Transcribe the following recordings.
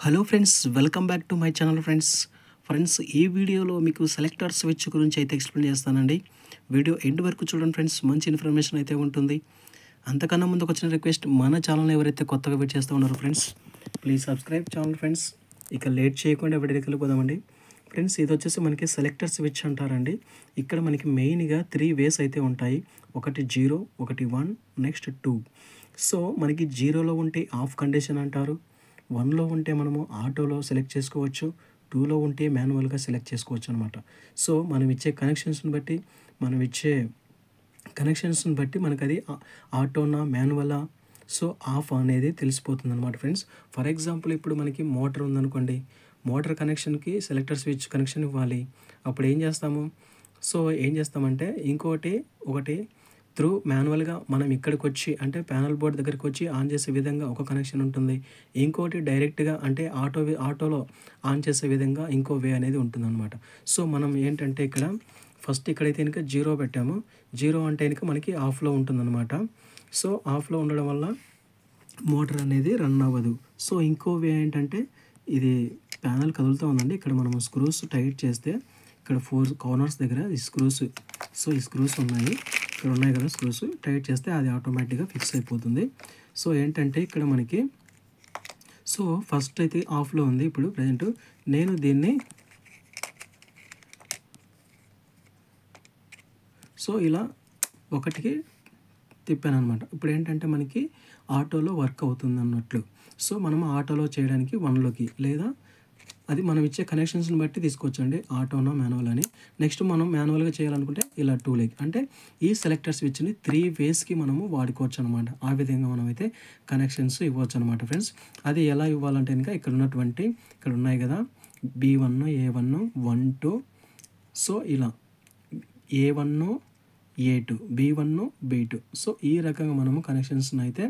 Hello friends, welcome back to my channel friends ఈ వీడియోలో మీకు సెలెక్టర్ స్విచ్ గురించి అయితే ఎక్స్ప్లెయిన్ చేస్తానండి. వీడియో ఎండ్ వరకు చూడండి ఫ్రెండ్స్, మంచి ఇన్ఫర్మేషన్ అయితే ఉంటుంది. అంతకన్నా ముందుకు వచ్చిన రిక్వెస్ట్, మన ఛానల్ ఎవరైతే కొత్తగా వెయిట్ చేస్తూ ఉన్నారో friends, please subscribe channel friends. ఇక లేట్ చేయకుండా వీడియోకి వెళ్ళిపోదామండి. ఫ్రెండ్స్, ఇది వచ్చేసి మనకి సెలెక్టర్ స్విచ్ అంటారండి. ఇక్కడ మనకి మెయిన్గా 3 వేస్ అయితే ఉంటాయి. ఒకటి 0, ఒకటి 1, నెక్స్ట్ 2. సో మనకి 0లో ఉంటే ఆఫ్ కండిషన్ అంటారు, 1లో ఉంటే మనము ఆటోలో సెలెక్ట్ చేసుకోవచ్చు, 2లో ఉంటే మాన్యువల్గా సెలెక్ట్ చేసుకోవచ్చు అనమాట. సో మనం ఇచ్చే కనెక్షన్స్ని బట్టి మనకు అది ఆటోనా మాన్యువలా, సో ఆఫ్ అనేది తెలిసిపోతుంది అనమాట ఫ్రెండ్స్. ఫర్ ఎగ్జాంపుల్, ఇప్పుడు మనకి మోటార్ ఉందనుకోండి, మోటార్ కనెక్షన్కి సెలెక్టర్ స్విచ్ కనెక్షన్ ఇవ్వాలి. అప్పుడు ఏం చేస్తామంటే ఒకటి త్రూ మాన్యువల్గా మనం ఇక్కడికి వచ్చి, అంటే ప్యానల్ బోర్డ్ దగ్గరికి వచ్చి ఆన్ చేసే విధంగా ఒక కనెక్షన్ ఉంటుంది. ఇంకోటి డైరెక్ట్గా అంటే ఆటోలో ఆన్ చేసే విధంగా ఇంకో వే అనేది ఉంటుందన్నమాట. సో మనం ఏంటంటే ఇక్కడ ఫస్ట్ ఇక్కడైతే కనుక 0 పెట్టాము. 0 అంటే కనుక మనకి ఆఫ్లో ఉంటుందన్నమాట. సో ఆఫ్లో ఉండడం వల్ల మోటార్ అనేది రన్ అవ్వదు. సో ఇంకో వే ఏంటంటే, ఇది ప్యానల్ కదులుతూ ఉందండి. ఇక్కడ మనము స్క్రూస్ టైట్ చేస్తే ఇక్కడ 4 కార్నర్స్ దగ్గర ఈ స్క్రూస్ ఉన్నాయి. ఇక్కడ ఉన్నాయి కదా, స్క్రూస్ టైట్ చేస్తే అది ఆటోమేటిక్గా ఫిక్స్ అయిపోతుంది. సో ఏంటంటే ఇక్కడ మనకి, సో ఫస్ట్ అయితే ఆఫ్లో ఉంది. ఇప్పుడు ప్రజెంట్ నేను దీన్ని సో ఇలా ఒకటికి తిప్పాను అనమాట. ఇప్పుడు ఏంటంటే మనకి ఆటోలో వర్క్ అవుతుంది అన్నట్లు. సో మనం ఆటోలో చేయడానికి 1లోకి, లేదా అది మనం ఇచ్చే కనెక్షన్స్ని బట్టి తీసుకోవచ్చండి, ఆటోనా మాన్యువల్ అని. నెక్స్ట్ మనం మాన్యువల్గా చేయాలనుకుంటే ఇలా 2 అంటే ఈ సెలెక్టర్ స్విచ్ని 3 వేస్కి మనము వాడుకోవచ్చు అనమాట. ఆ విధంగా మనం అయితే కనెక్షన్స్ ఇవ్వచ్చు అనమాట ఫ్రెండ్స్. అది ఎలా ఇవ్వాలంటే కనుక ఇక్కడ ఉన్నాయి కదా, B1, A1, 1, 2. సో ఇలా A1, A2, B1, B2. So ఈ రకంగా మనము కనెక్షన్స్ని అయితే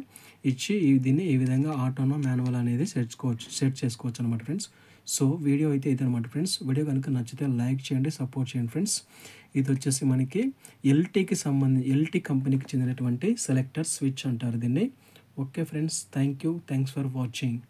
ఇచ్చి దీన్ని ఈ విధంగా ఆటోనా మాన్యువల్ అనేది సెట్ చేసుకోవచ్చు అనమాట ఫ్రెండ్స్. సో వీడియో అయితే ఇదనమాట ఫ్రెండ్స్. వీడియో కనుక నచ్చితే లైక్ చేయండి, సపోర్ట్ చేయండి ఫ్రెండ్స్. ఇది వచ్చేసి మనకి ఎల్టీ కంపెనీకి చెందినటువంటి సెలెక్టర్ స్విచ్ అంటారు దీన్ని. Okay friends, thanks for watching.